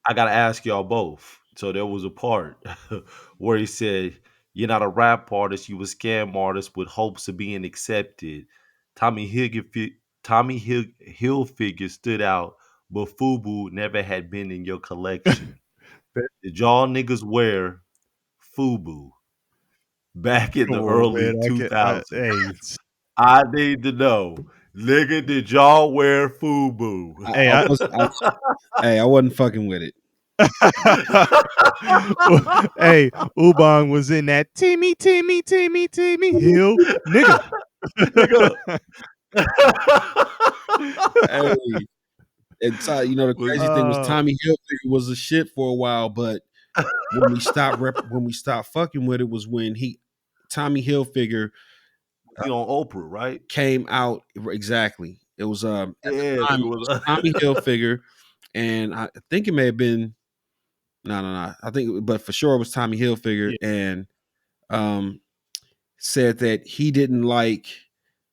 I gotta ask y'all both. So there was a part where he said, "You're not a rap artist, you a scam artist with hopes of being accepted." Tommy Hilfiger stood out, but FUBU never had been in your collection. Did y'all niggas wear FUBU back in Come the on, man. early I can't. 2000s? Hey, I need to know, nigga, did y'all wear FUBU? hey, I was. Hey, I wasn't fucking with it. hey, Ubang was in that Timmy, Timmy, Timmy, Timmy Hill, nigga. Nigga. Hey, and the Was crazy thing was uh, Tommy Hilfiger was a shit for a while, but when we stopped fucking with it was when Tommy Hilfiger he on Oprah, right? came out exactly. It was at the Yeah, time nigga it was was. Tommy Hilfiger, and I think it may have been no. I think, but for sure it was Tommy Hilfiger, yeah, and um, said that he didn't like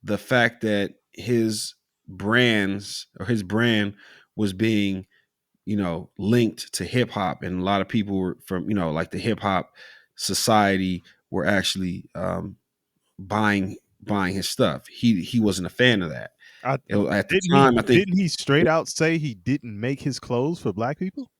the fact that his brand was being linked to hip hop, and a lot of people were from like the hip hop society were actually buying his stuff. He wasn't a fan of that. I At the didn't he time, I think. didn't he straight out say he didn't make his clothes for black people?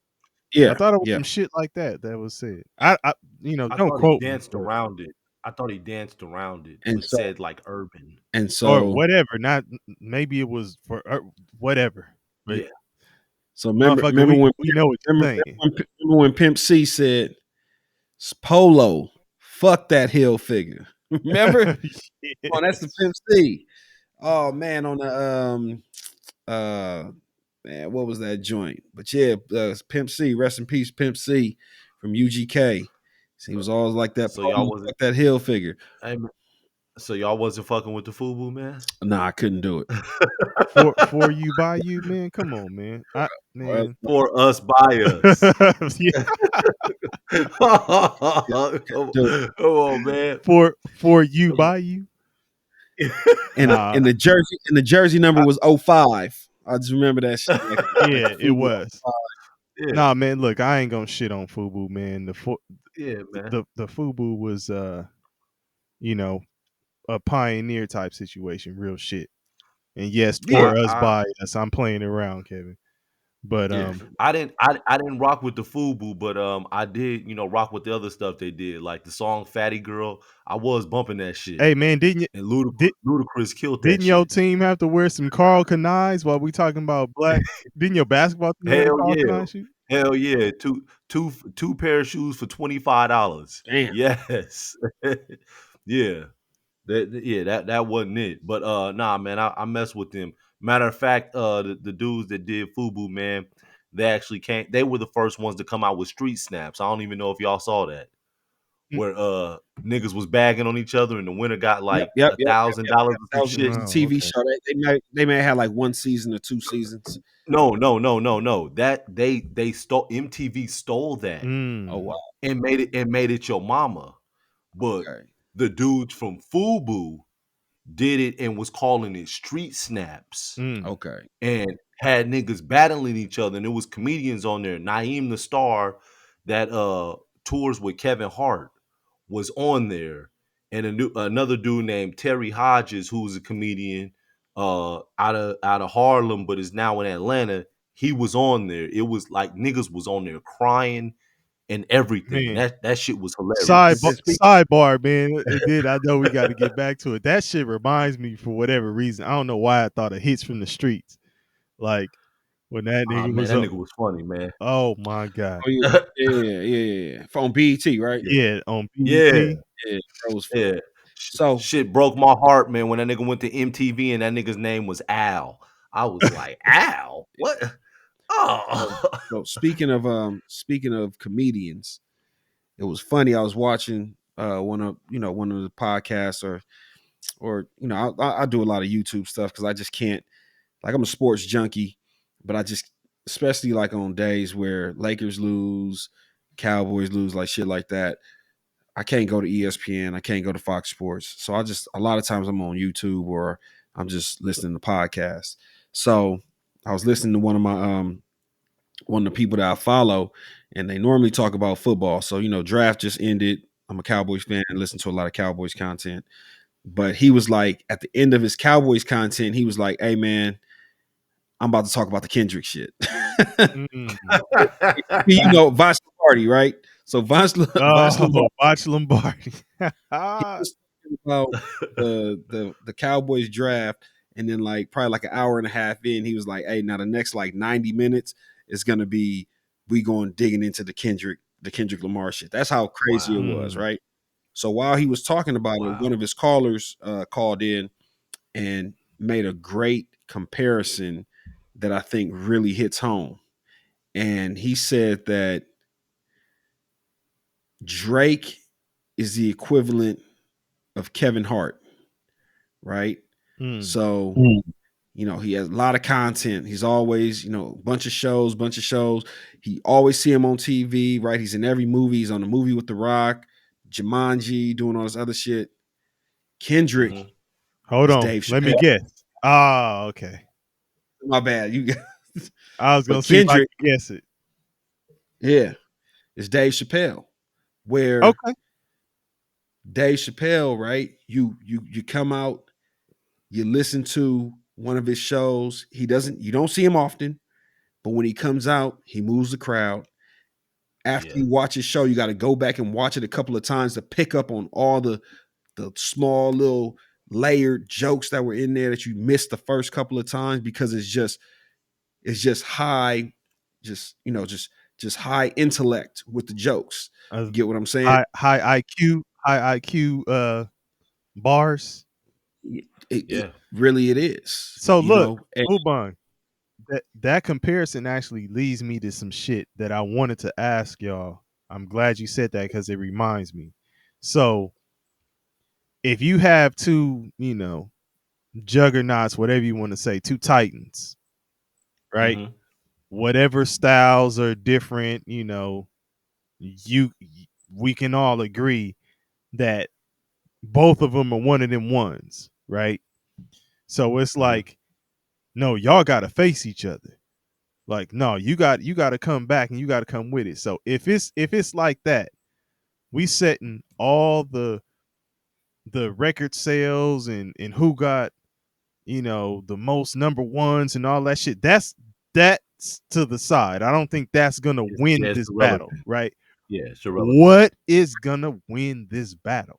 I Yeah, thought it was yeah. some shit like that that was said. I I don't thought he quote me, danced but around it. I thought he danced around it, And but so said like urban. and or so whatever. Not maybe it was for whatever. But Yeah. so motherfucker, we know what you're saying. remember when Pimp C said Polo, fuck that Hill figure. Remember? Oh, that's the Yes. Pimp C. Oh man, on the uh man, what was that joint? But yeah, Pimp C, rest in peace, Pimp C from UGK. So he was always like that So y'all Polo, wasn't. fuck that Hill figure. Hey, so y'all wasn't fucking with the FUBU, man. Nah, I couldn't do it. For you by you, man. Come on, man. Well, Man. For us, by us. Yeah. come, do it. come on, man. For you by you. Nah. And the jersey number was '05. I just remember that shit like Yeah, it Fubu was. '05. Yeah, Nah, man. Look, I ain't gonna shit on Fubu, man. yeah, man. The Fubu was you know, a pioneer type situation, real shit. And yes, Yeah, for us I by us, I'm playing around, Kevin. But yeah. I didn't rock with the FUBU, but I did, rock with the other stuff they did, like the song Fatty Girl. I was bumping that shit. hey, man, And did Ludacris killed that didn't your shit. team have to wear some Carl Kanais while we talking about black? Didn't your basketball team wear Hell Carl yeah. Kanai shoes? Hell yeah. Two pair of shoes for $25. Damn. Yes. Yeah. That wasn't it. But nah, man, I mess with them. Matter of fact, the dudes that did FUBU, man, they were the first ones to come out with street snaps. I don't even know if y'all saw that. Mm. Where niggas was bagging on each other and the winner got Yep, like yep, a yep, yep, thousand yep, dollars yep. or That some was shit. a Oh, TV okay. show. They may have had like one season or two seasons. No. That they stole MTV stole that Oh Mm. wow. and made it your mama. But Okay. the dudes from FUBU did it and was calling it street snaps Mm. Okay. and had niggas battling each other. And there was comedians on there. Naeem the Star that tours with Kevin Hart was on there. And another dude named Terry Hodges, who's a comedian out of Harlem, but is now in Atlanta. He was on there. It was like niggas was on there crying and everything. Man. That shit was hilarious. Sidebar, man. And then I know we got to get back to it. That shit reminds me for whatever reason. I don't know why I thought of Hits from the Streets. Like when that Ah nigga man, was that up. nigga was funny, man. Oh my god. Oh yeah, yeah. From BET, right? Yeah. Yeah, on Yeah. BET. Yeah, that was funny. Yeah. So, Shit broke my heart, man, when that nigga went to MTV and that nigga's name was Al. I was like, Al? What? so, Oh. so speaking of comedians, it was funny. I was watching one of the podcasts or I do a lot of YouTube stuff because I just can't, like, I'm a sports junkie, but I just, especially like on days where Lakers lose, Cowboys lose, like shit like that, I can't go to ESPN, I can't go to Fox Sports. So a lot of times I'm on YouTube or I'm just listening to podcasts. So I was listening to one of the people that I follow, and they normally talk about football. So, draft just ended. I'm a Cowboys fan and listen to a lot of Cowboys content. But he was like, at the end of his Cowboys content, he was like, "Hey man, I'm about to talk about the Kendrick shit." Mm. Voch Lombardi, right? So Voch Lombardi, Oh, Botch Lombardi. he was talking about the Cowboys draft, and then like probably like an hour and a half in, he was like, "Hey, now the next like 90 minutes is gonna be we going digging into the Kendrick Lamar shit." That's how crazy it Wow. was, Mm. right? So while he was talking about it, one Wow. of his callers called in and made a great comparison that I think really hits home. And he said that Drake is the equivalent of Kevin Hart, right? Mm. So, he has a lot of content. He's always, bunch of shows. He always see him on TV, right? He's in every movie. He's on the movie with The Rock, Jumanji, doing all this other shit. Kendrick Hmm. Hold is on. Dave Let Chappelle. me guess. Ah, okay. My bad. You got I was gonna but see if I Kendrick, could guess it. yeah, is Dave Chappelle. Where Okay. Dave Chappelle, right? You come out, you listen to one of his shows. You don't see him often, but when he comes out, he moves the crowd. After Yeah. you watch his show, you got to go back and watch it a couple of times to pick up on all the small little layered jokes that were in there that you missed the first couple of times because it's just high, just high intellect with the jokes. Uh, You get what I'm saying? high IQ bars. It Yeah. really it is, So look, and Ubang, that comparison actually leads me to some shit that I wanted to ask y'all. I'm glad you said that because it reminds me. So if you have two, juggernauts, whatever you want to say, two titans, right? Hmm. Whatever styles are different, you we can all agree that both of them are one of them ones, right? So it's Hmm. like, no, y'all got to face each other. Like, no, you got to come back and you got to come with it. So if it's like that, we setting all the record sales and who got the most number ones and all that shit. That's to the side. I don't think that's gonna Yeah, win it's this battle, irrelevant. right? Yeah, it's irrelevant. What is gonna win this battle?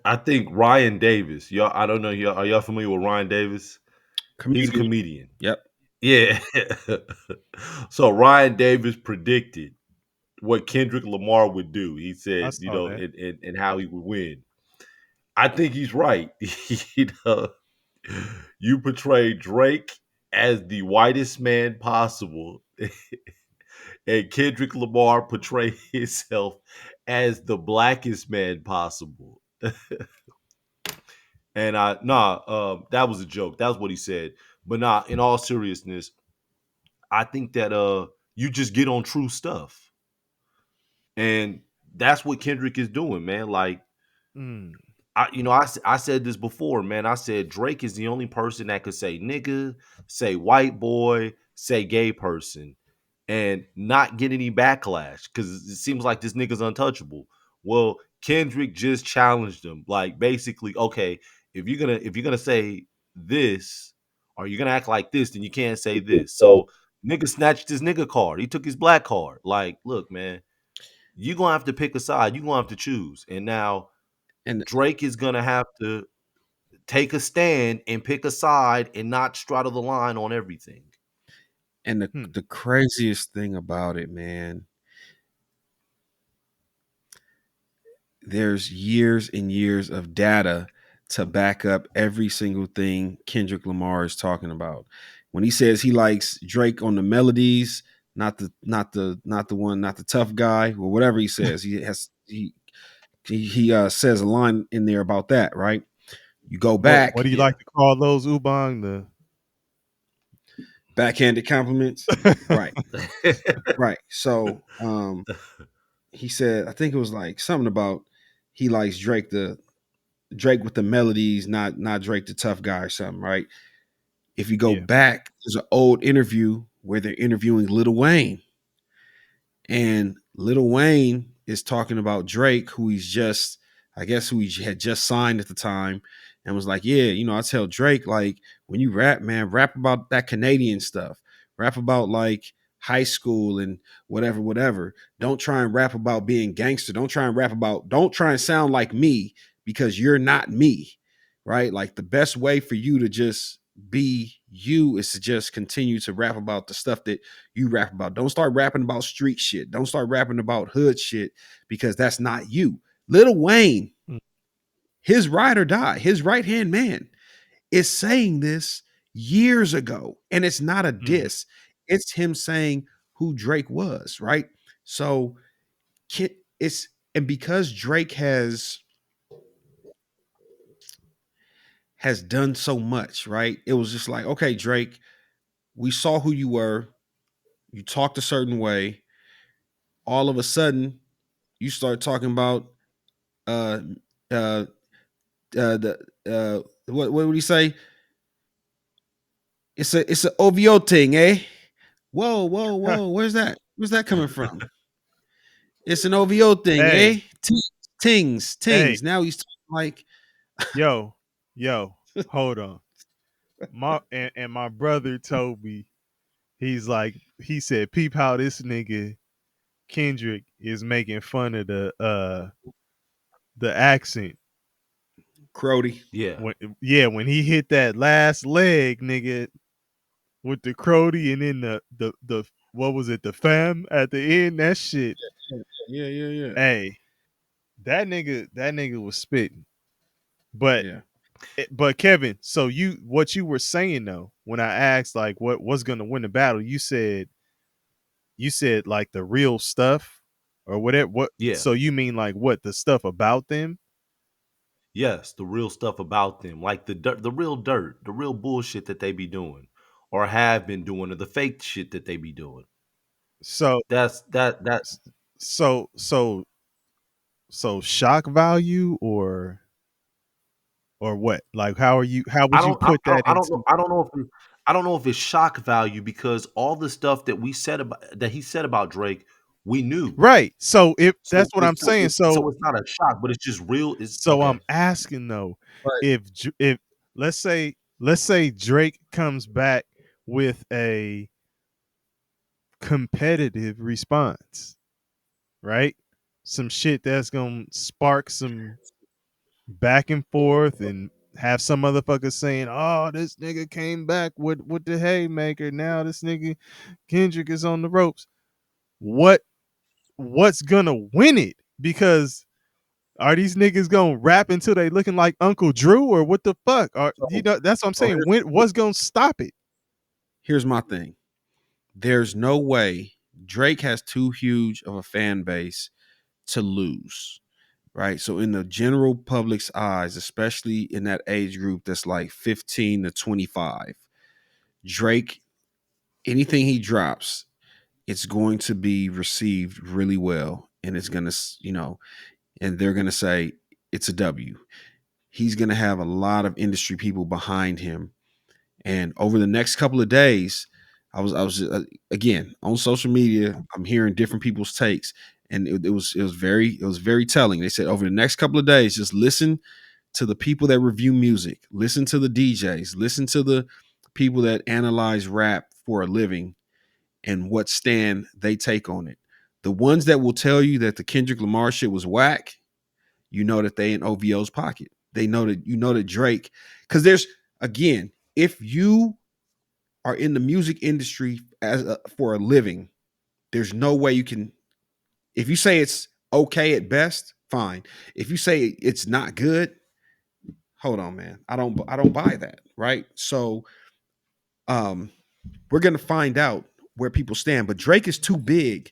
I think Ryan Davis. Y'all, I don't know. Are y'all familiar with Ryan Davis? He's a comedian. comedian. Yep. Yeah. So Ryan Davis predicted what Kendrick Lamar would do. He I said, saw that. and how he would win. I think he's right. you know, you portray Drake as the whitest man possible, and Kendrick Lamar portray himself as the blackest man possible. And that was a joke. That was what he said. But nah, in all seriousness, I think that you just get on true stuff. And that's what Kendrick is doing, man. Like Mm. I said this before, man. I said Drake is the only person that could say nigga, say white boy, say gay person, and not get any backlash because it seems like this nigga's untouchable. Well, Kendrick just challenged him, like basically, okay, if you're gonna say this or you're gonna act like this, then you can't say this. So nigga snatched his nigga card. He took his black card. Like, look, man, you're gonna have to pick a side. You're gonna have to choose. And now And Drake is gonna have to take a stand and pick a side and not straddle the line on everything. and the Hmm. the craziest thing about it, man, there's years and years of data to back up every single thing Kendrick Lamar is talking about. When he says he likes Drake on the melodies, not the tough guy or whatever he says, he says a line in there about that, right? You go What back, do you Yeah. like to call those, Ubang? The backhanded compliments, right? Right. So, he said, I think it was like something about he likes Drake with the melodies, not Drake the tough guy or something, right? If you go Yeah. back, there's an old interview where they're interviewing Lil Wayne, and Lil Wayne is talking about Drake, who he's just, I guess, who he had just signed at the time, and was like, "Yeah, I tell Drake, like, when you rap, man, rap about that Canadian stuff, rap about like high school and whatever, whatever. Don't try and rap about being gangster. Don't try and sound like me because you're not me, right? Like the best way for you to just be you is to just continue to rap about the stuff that you rap about. Don't start rapping about street shit. Don't start rapping about hood shit because that's not you." Lil Wayne, Mm. his ride or die, his right hand man, is saying this years ago, and it's not a Mhm. diss. It's him saying who Drake was, right? So it's, and because Drake has done so much, right? It was just like, okay, Drake, we saw who you were. You talked a certain way. All of a sudden, you start talking about uh uh the what would he say? It's a OVO thing, eh? Whoa, whoa, whoa. Where's that? Where's that coming from? It's an OVO thing, Hey, eh? Tings, hey, tings. Now he's talking like yo, yo, hold on. And my brother told me, he said, peep how this nigga Kendrick is making fun of the accent. Crody. Yeah. When yeah, when he hit that last leg, nigga, with the Crody and then the what was it, the fam at the end, that shit. Yeah, yeah, yeah. Hey, that nigga was spitting. But Yeah. but Kevin, so what you were saying though, when I asked like what was gonna win the battle, you said like the real stuff or whatever. What, Yeah. so you mean like what, the stuff about them? Yes, the real stuff about them, like the dirt, the real dirt, the real bullshit that they be doing or have been doing, or the fake shit that they be doing. So That so so so shock value or what? Like how I would you don't I, put I don't that I don't know into? I don't know if I don't know if it's shock value because all the stuff that we said about that he said about Drake, we knew. Right. So if So that's what it's I'm saying. so it's not a shock, but it's just real. It's So okay. I'm asking though, Right. if let's say Drake comes back with a competitive response, right? Some shit that's gonna spark some back and forth and have some motherfucker saying, "Oh, this nigga came back with the haymaker. Now this nigga Kendrick is on the ropes." What what's gonna win it? Because are these niggas gonna rap until they looking like Uncle Drew or what the fuck? Or So, that's what I'm so saying. What's gonna stop it? here's my thing. There's no way Drake has too huge of a fan base to lose, right? So in the general public's eyes, especially in that age group that's like 15 to 25, Drake, anything he drops, it's going to be received really well, and it's going to, and they're going to say it's a W. He's going to have a lot of industry people behind him. And over the next couple of days, I was again on social media. I'm hearing different people's takes, and it was very telling. They said over the next couple of days, just listen to the people that review music, listen to the DJs, listen to the people that analyze rap for a living, and what stand they take on it. The ones that will tell you that the Kendrick Lamar shit was whack, you know that they in OVO's pocket. They know that Drake, because there's, again, if you are in the music industry for a living, there's no way you can. If you say it's okay at best, fine. If you say it's not good, hold on, man. I don't buy that, right? So um we're gonna find out where people stand. But Drake is too big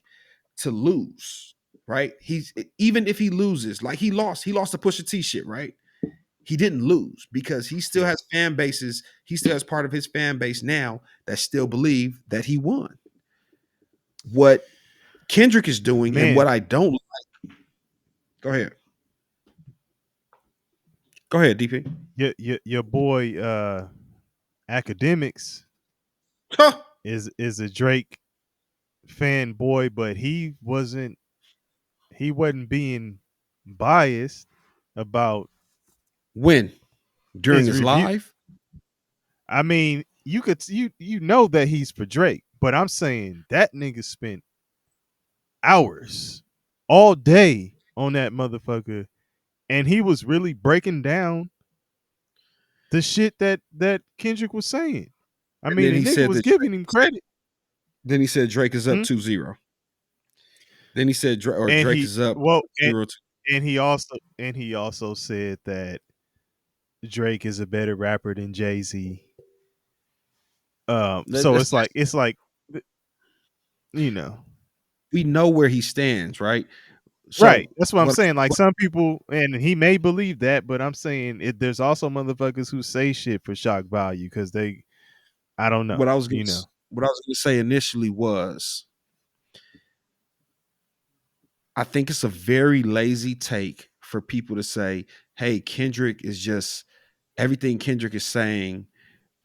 to lose, right? He's, even if he loses, like he lost the Pusha T shit, right? He didn't lose because he still Yeah. has fan bases. He still has part of his fan base now that still believe that he won. What Kendrick is doing, and Man, what I don't, go ahead. Go ahead, DP. your boy Academics Huh. is a Drake fanboy, but he wasn't being biased about When? During his his review. live? I mean, you know that he's for Drake, but I'm saying that nigga spent hours all day on that motherfucker, and he was really breaking down the shit that Kendrick was saying. I And mean, then the he nigga said was that giving him credit. then he said Drake is up Hmm? 2-0. Then he said And Drake he is up well, 0 2. and he also said that Drake is a better rapper than Jay-Z. So That's, it's like you know. we know where he stands, right? Right. So That's what I'm saying. Like some people, and he may believe that, but I'm saying there's also motherfuckers who say shit for shock value because I don't know, what I was gonna you know. what I was gonna say initially was I think it's a very lazy take for people to say, hey, Kendrick is just everything Kendrick is saying,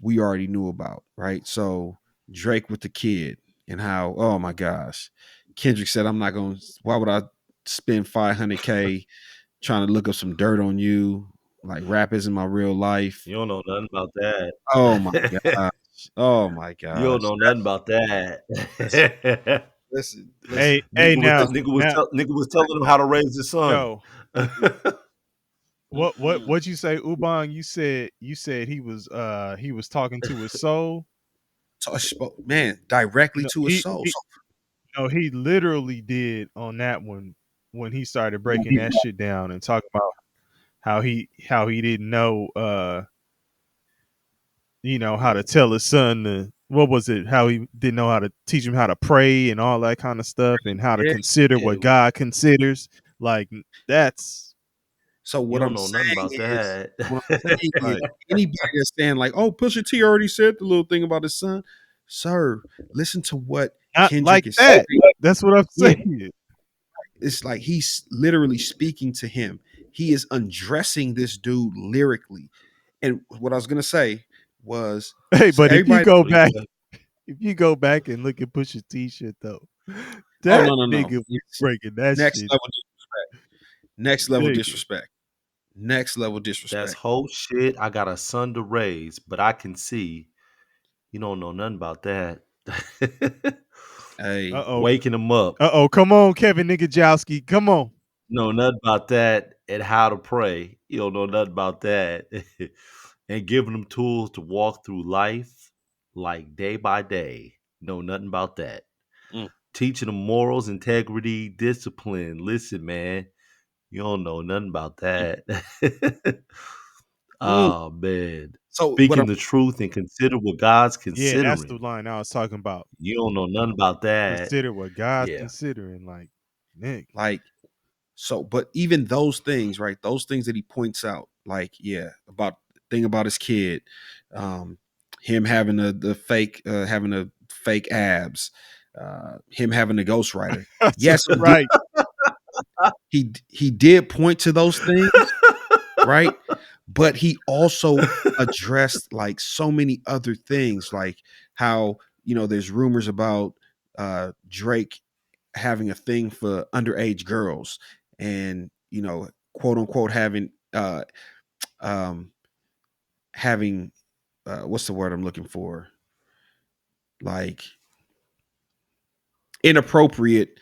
we already knew about, right? So Drake with the kid and how, oh my gosh, Kendrick said, I'm not going to, why would I spend 500K trying to look up some dirt on you? Like rap isn't my real life. You don't know nothing about that. Oh my gosh. Oh my You don't gosh. know nothing about Listen, that. listen. Hey, now, Nigga was telling him how to raise his son. yo, what you say, Ubang? You said he was talking to his soul. So, man, directly No, to his soul. he So, no, he literally did on that one when he started breaking that shit down and talking about how he didn't know how to tell his son to what was it, how he didn't know how to teach him how to pray and all that kind of stuff and how to yeah. consider Yeah, what God considers. Like that's So you what don't I'm know nothing saying about is, that. what I'm saying is, like anybody that's saying like, "Oh, Pusha T already said the little thing about his son," sir, listen to what not like Kendrick is that. saying. That's what I'm Yeah, saying. it's like he's literally speaking to him. He is undressing this dude lyrically. And what I was gonna say was, Hey, so but everybody, What do you say? if you go back and look at Pusha T shit though, oh that no, no, no, nigga was it's breaking that next shit, level disrespect, next level nigga. disrespect, next level That's disrespect. whole shit. I got a son to raise, but I can see you don't know nothing about that. Uh Hey, oh. Waking him up. Uh oh. Come on, Kevin Nigga Come on. Know nothing about that and how to pray. You don't know nothing about that. And giving them tools to walk through life like day by day. Know nothing about that. mm, Teaching them morals, integrity, discipline. Listen, man, you don't know nothing about mm, that. mm. Oh man. So what I'm Speaking the truth and consider what God's Yeah, that's the considering. line I was talking about. You don't know nothing about that. Consider what God's Yeah. considering. Like, nigga. like, so, but even those things, right? Those things that he points out, like, yeah, about thing about his kid, um, him having the fake, having the fake abs, him having a ghostwriter. That's Yes, right. he did point to those things, right? But he also addressed like so many other things, like how there's rumors about Drake having a thing for underage girls, and quote unquote um having what's the word I'm looking for, like inappropriate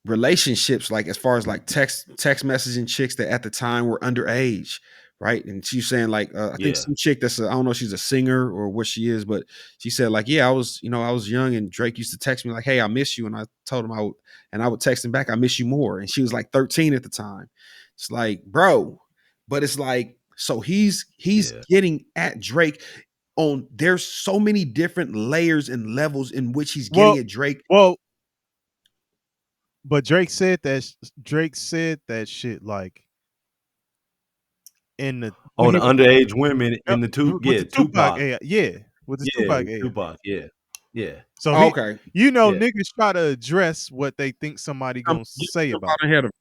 relationships, like as far as like text messaging chicks that at the time were underage, right? And she's saying like, I think Yeah. some chick I don't know if she's a singer or what she is, but she said like, yeah, I was young and Drake used to text me like, hey, I miss you, and I told him I would text him back, I miss you more, and she was like 13 at the time. It's like, bro, but it's like, so he's Yeah. getting at Drake on, there's so many different layers and levels in which he's getting Well, at Drake. well, but Drake said that shit like in the when Oh, he the was underage women in the with yeah, the Tupac Tupac. AI. Yeah, with the Yeah, Tupac with AI. Tupac. Yeah. Yeah. So Oh, okay. Yeah. niggas try to address what they think somebody gonna say Jump about out ahead of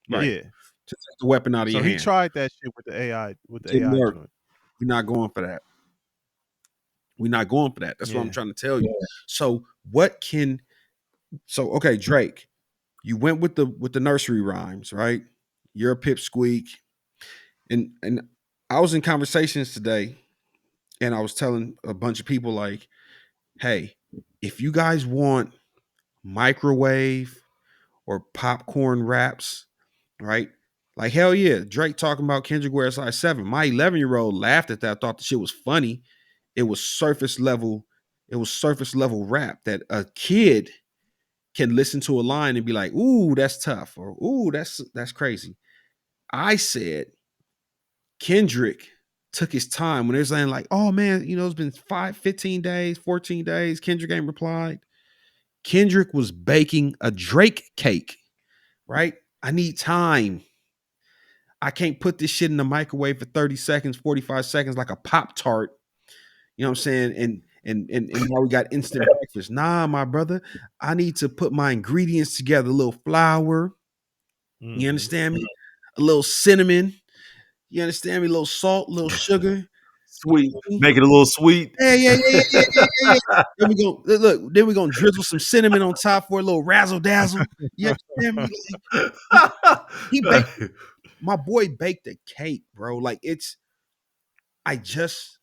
right. it. Yeah. To take the weapon out of So your he hand. tried that shit with the Didn't AI work. joint. We're not going for that. We're not going for that. That's what I'm Yeah. trying to tell you. So okay, Drake, you went with the nursery rhymes, right? You're a pipsqueak. And I was in conversations today and I was telling a bunch of people like, hey, if you guys want microwave or popcorn raps, right? Like hell yeah, Drake talking about Kendrick where it's like 7. My 11-year-old laughed at that, thought the shit was funny. It was surface level, rap that a kid can listen to a line and be like, ooh, that's tough, or ooh, that's crazy. I said Kendrick took his time when they're saying like, oh man, it's been 15 days, 14 days. Kendrick ain't replied. Kendrick was baking a Drake cake, right? I need time. I can't put this shit in the microwave for 30 seconds, 45 seconds like a Pop Tart. You know what I'm saying? And now we got instant breakfast. Nah, my brother. I need to put my ingredients together. A little flour. You Mm-hmm. understand me? A little cinnamon. You understand me? A little salt, a little sugar. Sweet. Make it a little sweet. Yeah, yeah, yeah, yeah, yeah, yeah, yeah. Then we go look. Then we gonna drizzle some cinnamon on top for a little razzle dazzle. You understand me? Like he baked. My boy baked a cake, bro. Like I just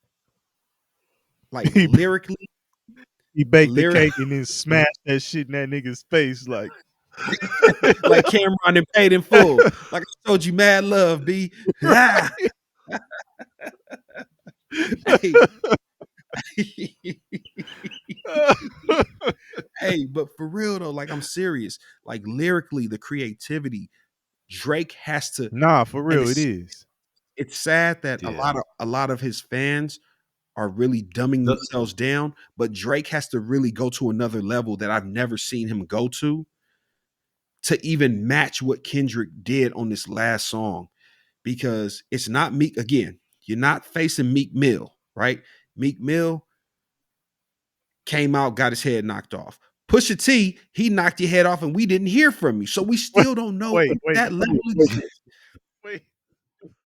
like he lyrically, he baked the lyric cake and then smashed that shit in that nigga's face. Like, like Cameron and paid in full. Like I told you, mad love, B. Ah. Hey, hey, but for real though, like I'm serious. Like lyrically, the creativity, Drake has to, nah, for and real, it is. it's sad that a Yeah. lot of his fans are really dumbing The- themselves down, but Drake has to really go to another level that I've never seen him go to even match what Kendrick did on this last song, because it's not Meek again. You're not facing Meek Mill, right? Meek Mill came out, got his head knocked off. Pusha T, he knocked your head off and we didn't hear from you. So we Wait, still don't know wait, if wait, that level exists. wait.